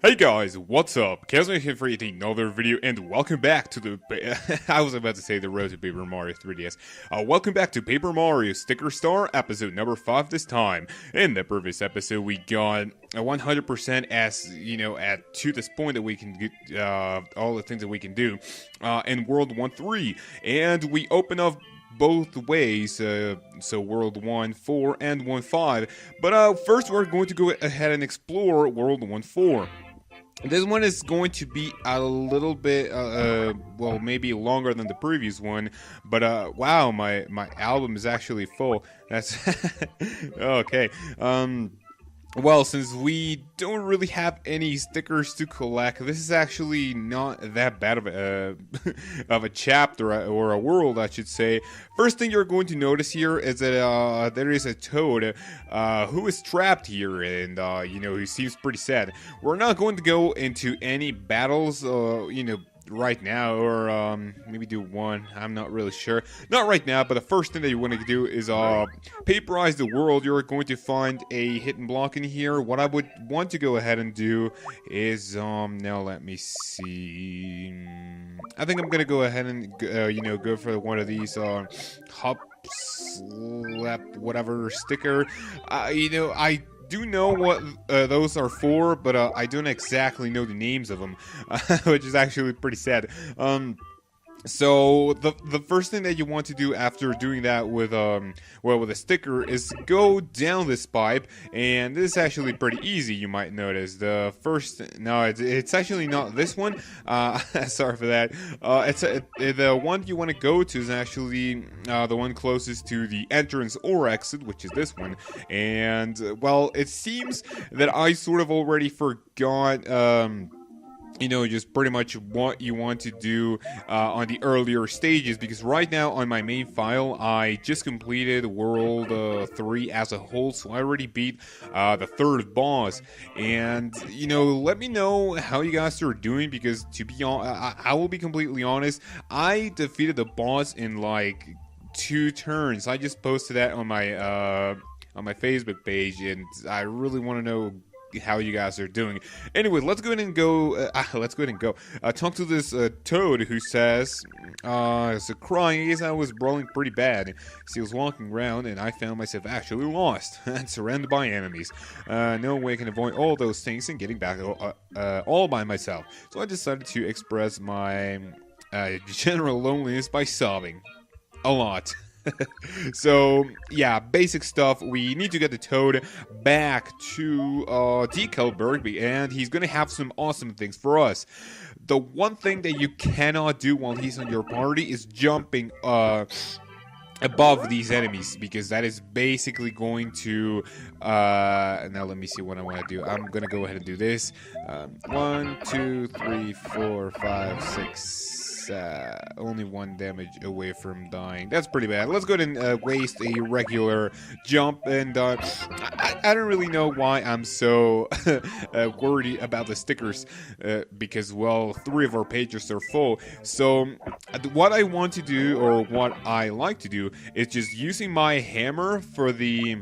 Hey guys, what's up? kaozbender here for yet another video, and welcome back to the I was about to say the road to Paper Mario 3DS. Welcome back to Paper Mario Sticker Star, episode number 5 this time. In the previous episode, we got a 100% as, to this point that we can get all the things that we can do in World 1-3, and we open up both ways, so World 1-4 and 1-5. But first we're going to go ahead and explore World 1-4. This one is going to be a little bit, well, maybe longer than the previous one, but wow, my album is actually full. That's okay. Well, since we don't really have any stickers to collect, this is actually not that bad of a of a chapter or a world, I should say. First thing you're going to notice here is that there is a toad who is trapped here, and he seems pretty sad. We're not going to go into any battles, right now, or maybe do one. I'm not really sure. Not right now, but the first thing that you want to do is paperize the world. You're going to find a hidden block in here. What I would want to go ahead and do is now let me see. I think I'm gonna go ahead and go for one of these hop slap whatever sticker. I do know what those are for, but I don't exactly know the names of them, which is actually pretty sad. So the first thing that you want to do after doing that with with a sticker is go down this pipe, and this is actually pretty easy. You might notice the first it's actually not this one. Sorry for that. The one you want to go to is actually the one closest to the entrance or exit, which is this one. And well, it seems that I sort of already forgot. Just pretty much what you want to do on the earlier stages, because right now on my main file, I just completed World 3 as a whole, so I already beat the third boss. And, let me know how you guys are doing, because to be honest, I will be completely honest, I defeated the boss in like 2 turns. I just posted that on my Facebook page, and I really want to know how you guys are doing. Anyway, let's go ahead and go. Talk to this toad who says, "So crying, I guess I was brawling pretty bad. So I was walking around and I found myself actually lost and surrounded by enemies. No way I can avoid all those things and getting back all by myself. So I decided to express my general loneliness by sobbing a lot." So yeah, basic stuff. We need to get the toad back to Decalberg, and he's gonna have some awesome things for us. The one thing that you cannot do while he's on your party is jumping above these enemies, because that is basically going to now let me see what I want to do. I'm gonna go ahead and do this. 1 2 3 4 5 6 only 1 damage away from dying. That's pretty bad. Let's go ahead and waste a regular jump. And I don't really know why I'm so worried about the stickers, because, well, 3 of our pages are full. So what I want to do, or what I like to do, is just using my hammer for the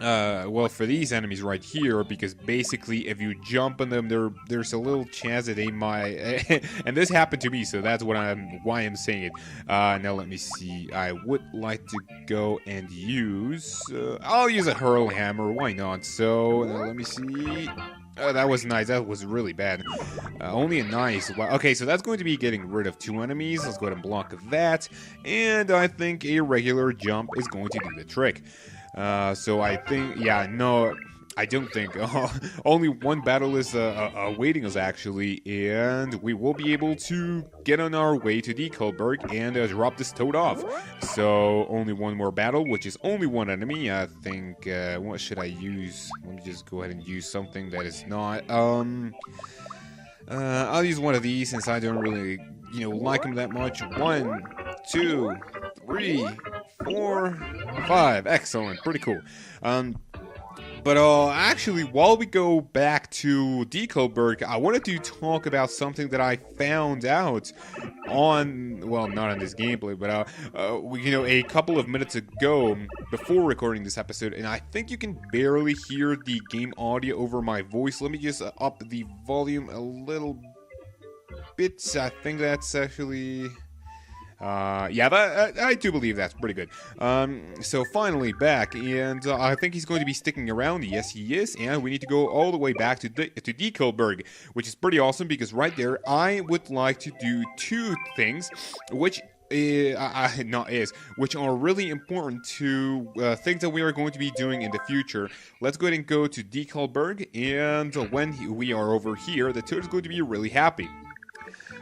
for these enemies right here, because basically if you jump on them, there's a little chance that they might and this happened to me, so that's why I'm saying it. Now let me see. I would like to go and use I'll use a hurl hammer, why not? So let me see. That was nice. That was really bad. Only a nice. Okay, so that's going to be getting rid of 2 enemies. Let's go ahead and block that. And I think a regular jump is going to do the trick. So I think, no, I don't think. Only 1 battle is awaiting us, actually, and we will be able to get on our way to Decalberg and drop this toad off. So only 1 more battle, which is only 1 enemy. I think, what should I use? Let me just go ahead and use something that is not, I'll use one of these, since I don't really, like them that much. 1 2 3 4 5. Excellent. Pretty cool. But actually, while we go back to Decalberg, I wanted to talk about something that I found out on, well, not on this gameplay, but a couple of minutes ago before recording this episode, and I think you can barely hear the game audio over my voice. Let me just up the volume a little bit. I think that's actually. I do believe that's pretty good. So finally back, and I think he's going to be sticking around. Yes, he is, and we need to go all the way back to Decalberg, which is pretty awesome because right there, I would like to do two things, which which are really important to things that we are going to be doing in the future. Let's go ahead and go to Decalberg, and when we are over here, the Toad is going to be really happy.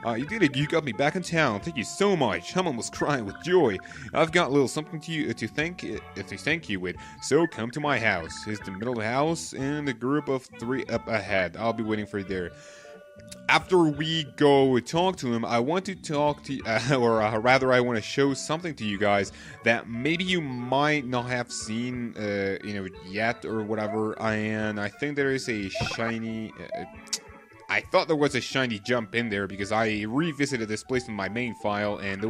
You did it. You got me back in town. Thank you so much. I'm almost crying with joy. I've got a little something to thank you with. So come to my house. It's the middle of the house and a group of 3 up ahead. I'll be waiting for you there. After we go talk to him, I want to talk to, I want to show something to you guys that maybe you might not have seen, yet or whatever. And I think there is a shiny. I thought there was a shiny jump in there because I revisited this place in my main file and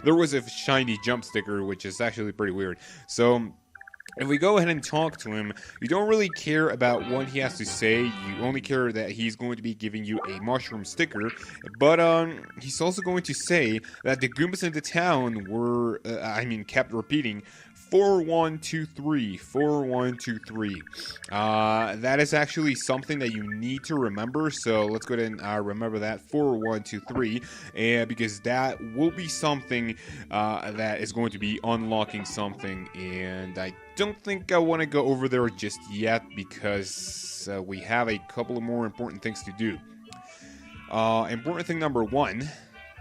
there was a shiny jump sticker, which is actually pretty weird. So if we go ahead and talk to him, you don't really care about what he has to say. You only care that he's going to be giving you a mushroom sticker. But he's also going to say that the Goombas in the town were, kept repeating 4123, 4123. That is actually something that you need to remember. So let's go ahead and remember that 4123, and because that will be something that is going to be unlocking something. And I don't think I want to go over there just yet because we have a couple of more important things to do. Important thing number 1.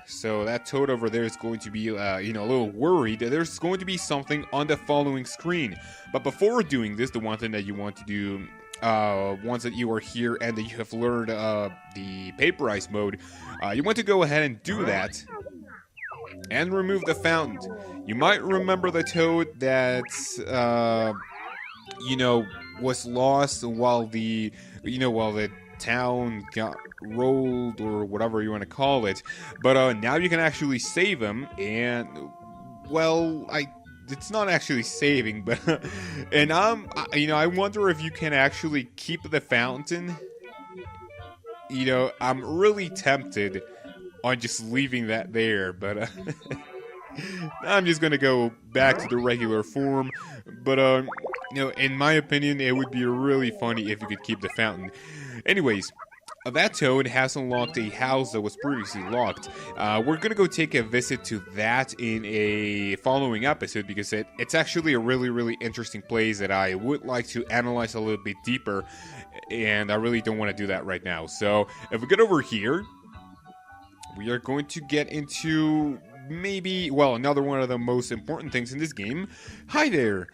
So that Toad over there is going to be, a little worried. There's going to be something on the following screen. But before doing this, the one thing that you want to do, once that you are here and that you have learned the Paper Ice mode, you want to go ahead and do that and remove the fountain. You might remember the Toad that, was lost while the town got rolled or whatever you want to call it, but now you can actually save him, and it's not actually saving, but and I wonder if you can actually keep the fountain. I'm really tempted on just leaving that there, but I'm just gonna go back to the regular form. But in my opinion, it would be really funny if you could keep the fountain. Anyways, that Toad has unlocked a house that was previously locked. We're gonna go take a visit to that in a following episode because it's actually a really, really interesting place that I would like to analyze a little bit deeper, and I really don't want to do that right now. So if we get over here, we are going to get into another one of the most important things in this game. Hi there.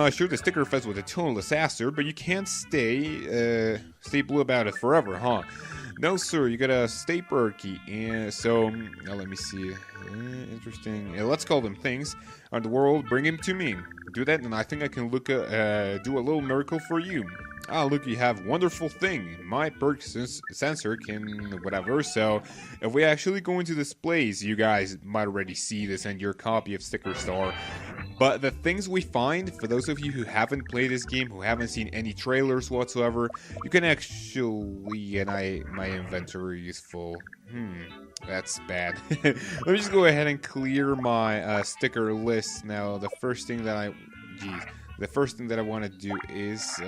Sure, the sticker fest was a total disaster, but you can't stay blue about it forever, huh? No, sir, you gotta stay perky. And so, now let me see. Interesting. Let's call them things. On the world, bring him to me. Do that, and I think I can do a little miracle for you. Ah, look, you have wonderful thing. My perk sensor can whatever. So, if we actually go into this place, you guys might already see this in your copy of Sticker Star. But the things we find, for those of you who haven't played this game, who haven't seen any trailers whatsoever, you can actually, and my inventory is full. That's bad. Let me just go ahead and clear my sticker list now. The first thing that I want to do is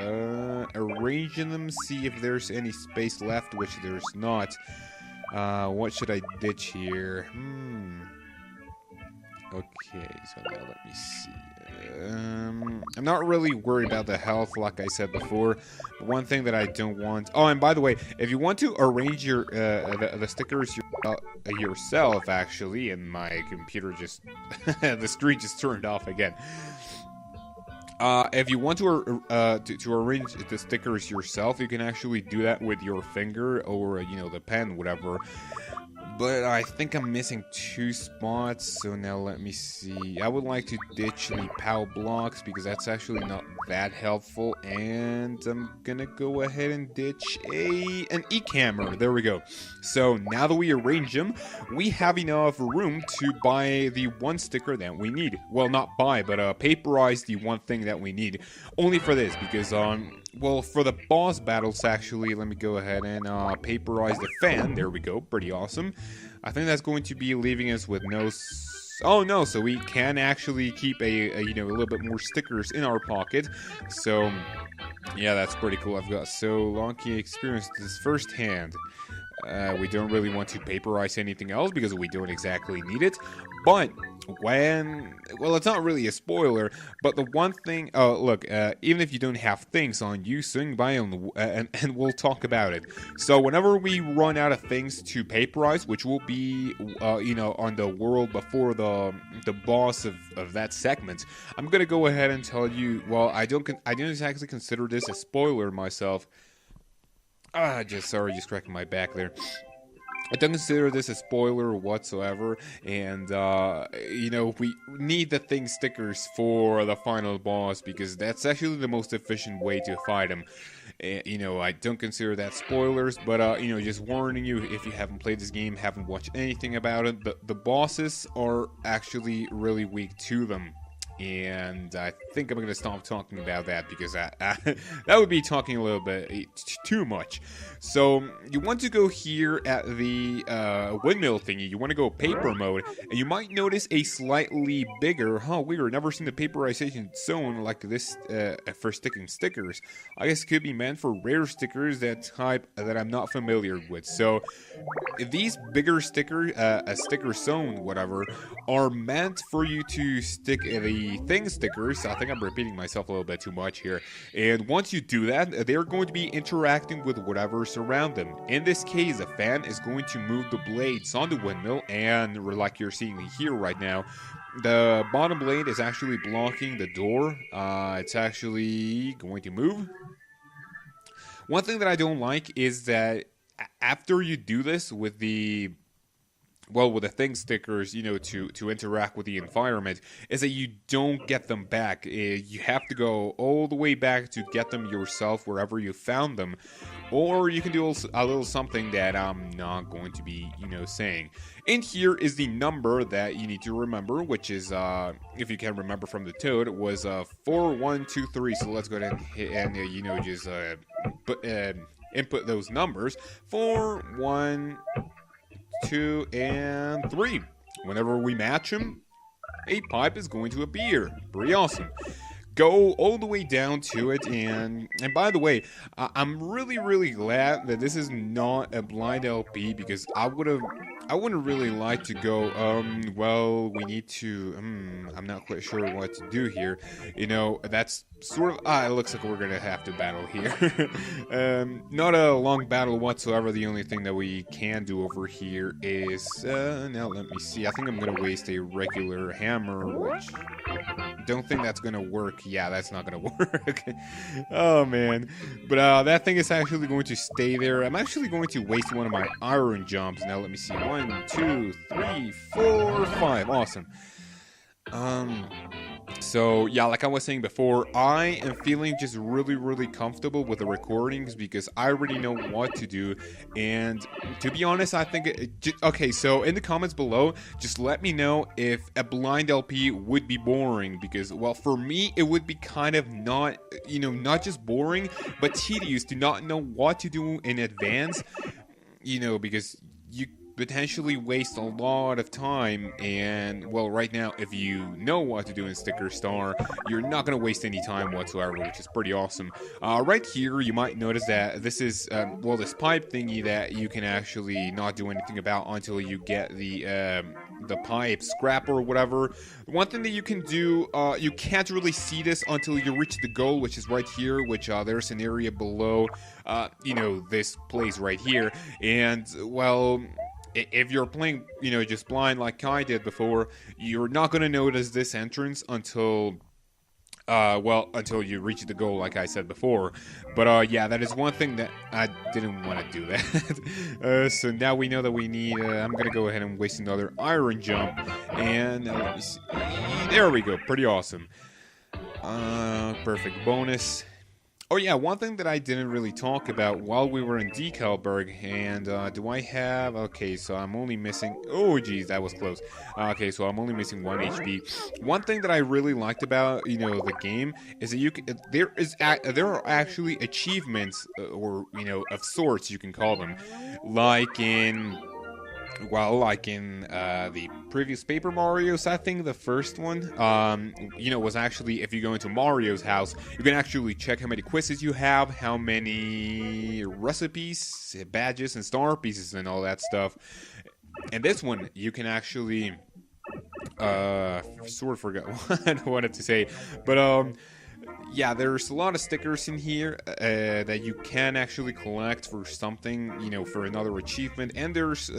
arrange them, see if there's any space left, which there's not. What should I ditch here? Okay, so now let me see. I'm not really worried about the health, like I said before. But one thing that I don't want... Oh, and by the way, if you want to arrange your the stickers yourself, actually, and my computer just... the screen just turned off again. If you want to arrange the stickers yourself, you can actually do that with your finger or, the pen, whatever. but I think I'm missing 2 spots, so now let me see. I would like to ditch the POW blocks because that's actually not that helpful, and I'm gonna go ahead and ditch an E-camera. There we go. So now that we arrange them, we have enough room to buy the 1 sticker that we need. Well, not buy, but paperize the 1 thing that we need. Only for this, because well, for the boss battles, actually, let me go ahead and paperize the fan. There we go. Pretty awesome. I think that's going to be leaving us with no... Oh, no. So we can actually keep a little bit more stickers in our pocket. So, yeah, that's pretty cool. I've got so lucky experience this firsthand. We don't really want to paperize anything else because we don't exactly need it. But well, it's not really a spoiler, but the one thing, look, even if you don't have things on you, swing by and we'll talk about it. So whenever we run out of things to paperize, which will be, on the world before the boss of that segment, I'm gonna go ahead and tell you, well, I don't exactly consider this a spoiler myself. Just cracking my back there. I don't consider this a spoiler whatsoever, and, we need the thing stickers for the final boss, because that's actually the most efficient way to fight him. I don't consider that spoilers, but, just warning you, if you haven't played this game, haven't watched anything about it, the bosses are actually really weak to them. And I think I'm going to stop talking about that because that would be talking a little bit too much. So you want to go here at the windmill thingy. You want to go paper mode, and you might notice a slightly bigger, weird, never seen the paperization zone like this for sticking stickers. I guess it could be meant for rare stickers that I'm not familiar with. So these bigger a sticker zone, whatever, are meant for you to stick the thing stickers. I think I'm repeating myself a little bit too much here. And once you do that, they're going to be interacting with whatever's around them. In this case, a fan is going to move the blades on the windmill, and like you're seeing here right now, the bottom blade is actually blocking the door. It's actually going to move. One thing that I don't like is that after you do this with the thing stickers, to interact with the environment, is that you don't get them back. You have to go all the way back to get them yourself wherever you found them. Or you can do a little something that I'm not going to be, saying. And here is the number that you need to remember, which is, if you can remember from the Toad, it was 4123. So let's go ahead and hit, and, just input those numbers. 4, 1... 2, and 3. Whenever we match them, a pipe is going to appear. Pretty awesome. Go all the way down to it, and by the way, I'm really, really glad that this is not a blind LP, because I wouldn't really like to go, we need to, I'm not quite sure what to do here. That's sort of, it looks like we're gonna have to battle here. Not a long battle whatsoever. The only thing that we can do over here is, now let me see, I think I'm gonna waste a regular hammer, which don't think that's gonna work. Yeah, that's not gonna work. Oh man, but that thing is actually going to stay there. I'm actually going to waste one of my iron jumps. Now let me see, 1, 2, 3, 4, 5. Awesome. So yeah, like I was saying before, I am feeling just really, really comfortable with the recordings because I already know what to do. And to be honest, I think okay, so in the comments below, just let me know if a blind LP would be boring, because, well, for me it would be kind of not just boring, but tedious to not know what to do in advance, because you potentially waste a lot of time. And, well, right now, if you know what to do in Sticker Star, you're not going to waste any time whatsoever, which is pretty awesome. Right here, you might notice that this is, this pipe thingy that you can actually not do anything about until you get the pipe scrap or whatever. One thing that you can do, you can't really see this until you reach the goal, which is right here, which there's an area below, this place right here. And, well, if you're playing, just blind like I did before, you're not going to notice this entrance until Well, until you reach the goal, like I said before. But yeah, that is one thing that I didn't want to do that. So now we know that we need. I'm gonna go ahead and waste another iron jump, and let me see. There we go. Pretty awesome. Perfect bonus. Oh yeah, one thing that I didn't really talk about while we were in Decalberg, and do I have? Okay, so I'm only missing. Oh geez, that was close. Okay, so I'm only missing 1 HP. One thing that I really liked about the game is that there are actually achievements or of sorts you can call them, like in. Well, like in the previous Paper Marios, I think the first one, was actually if you go into Mario's house, you can actually check how many quizzes you have, how many recipes, badges, and star pieces, and all that stuff. And this one, you can actually, sort of forgot what I wanted to say, but yeah, there's a lot of stickers in here that you can actually collect for something, for another achievement. And there's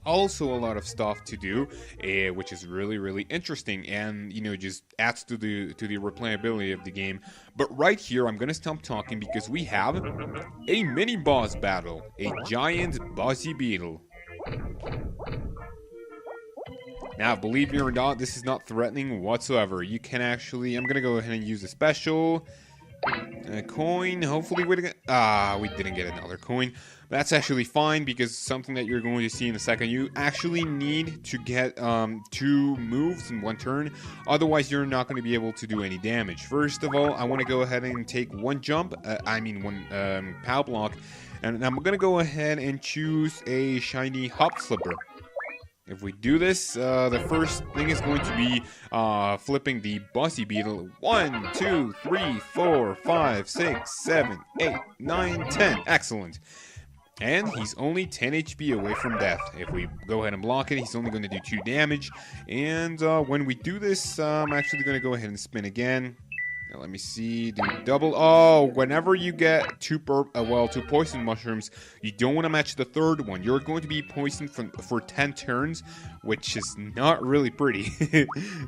also a lot of stuff to do, which is really, really interesting and, just adds to the replayability of the game. But right here, I'm going to stop talking because we have a mini boss battle, a giant bossy beetle. Now, believe me or not, this is not threatening whatsoever. You can actually... I'm going to go ahead and use a special coin. Hopefully we didn't get another coin. That's actually fine because something that you're going to see in a second. You actually need to get 2 moves in 1 turn. Otherwise, you're not going to be able to do any damage. First of all, I want to go ahead and take 1 jump. One power block. And I'm going to go ahead and choose a shiny hop slipper. If we do this, the first thing is going to be flipping the bossy beetle. 1, 2, 3, 4, 5, 6, 7, 8, 9, 10. Excellent. And he's only 10 HP away from death. If we go ahead and block it, he's only going to do 2 damage. And when we do this, I'm actually going to go ahead and spin again. Now, let me see. Do double. Oh, whenever you get 2 poison mushrooms, you don't want to match the 3rd one. You're going to be poisoned for 10 turns, which is not really pretty.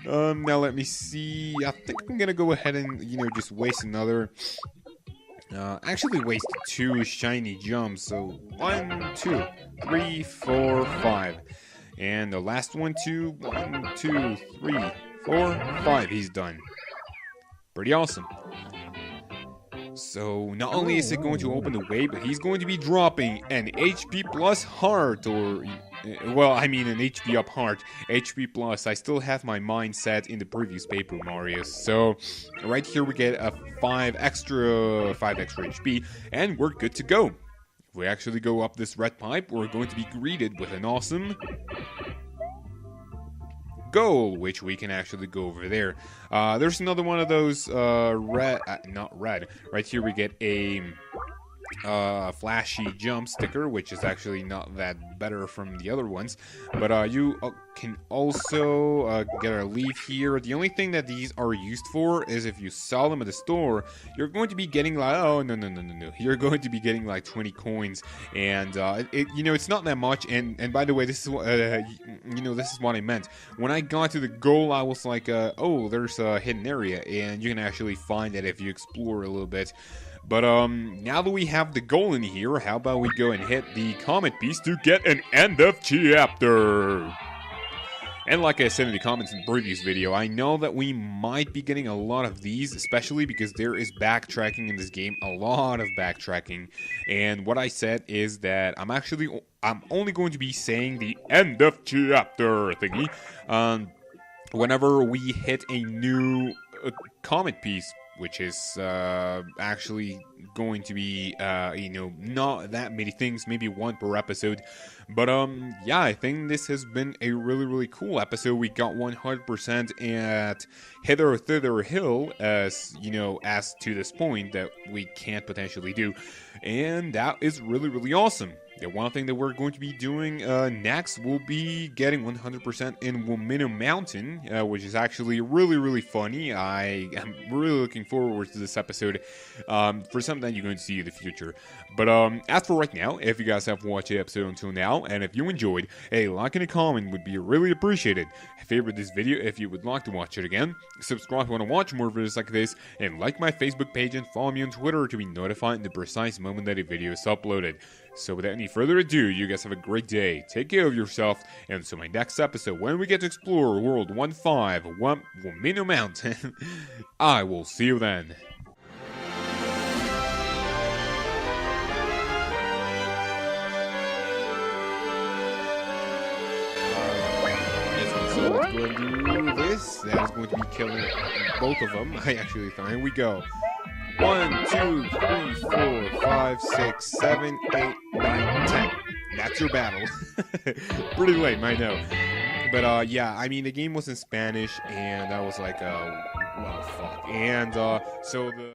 Now let me see. I think I'm gonna go ahead and just waste another. Actually, waste 2 shiny jumps. So 1, 2, 3, 4, 5, and the last one too. 1, 2, 3, 4, 5. He's done. Pretty awesome. So, not only is it going to open the way, but he's going to be dropping an HP plus heart, or, well, I mean an HP up heart, HP plus. I still have my mind set in the previous Paper Mario. So, right here we get a 5 extra HP, and we're good to go. If we actually go up this red pipe, we're going to be greeted with an awesome goal, which we can actually go over there. There's another one of those not red. Right here we get a flashy jump sticker, which is actually not that better from the other ones. But you can also get a leaf here. The only thing that these are used for is if you sell them at the store, you're going to be getting like, oh no, you're going to be getting like 20 coins, and it's not that much. And by the way, this is this is what I meant when I got to the goal. I was like, oh, there's a hidden area, and you can actually find it if you explore a little bit. But now that we have the goal in here, how about we go and hit the comment piece to get an end of chapter? And like I said in the comments in the previous video, I know that we might be getting a lot of these, especially because there is backtracking in this game, a lot of backtracking. And what I said is that I'm only going to be saying the end of chapter thingy whenever we hit a new comment piece, which is actually going to be, not that many things, maybe 1 per episode. But, yeah, I think this has been a really, really cool episode. We got 100% at Hither Thither Hill, as to this point that we can't potentially do. And that is really, really awesome. the one thing that we're going to be doing next will be getting 100% in Womino Mountain, which is actually really funny. I am really looking forward to this episode for something that you're going to see in the future. But as for right now, if you guys have watched the episode until now, and if you enjoyed, a like and a comment would be really appreciated. Favorite this video if you would like to watch it again. Subscribe if you want to watch more videos like this, and like my Facebook page and follow me on Twitter to be notified in the precise moment that a video is uploaded. So without any further ado, you guys have a great day, take care of yourself, and until my next episode when we get to explore World 15, Womino Mountain, I will see you then. So let's go and do this. That is going to be killing both of them. I actually thought. Here we go. 1, 2, 3, 4, 5, 6, 7, 8, 9, 10. That's your battle. Pretty lame, I know. But yeah, I mean the game was in Spanish, and I was like, well, fuck. And so the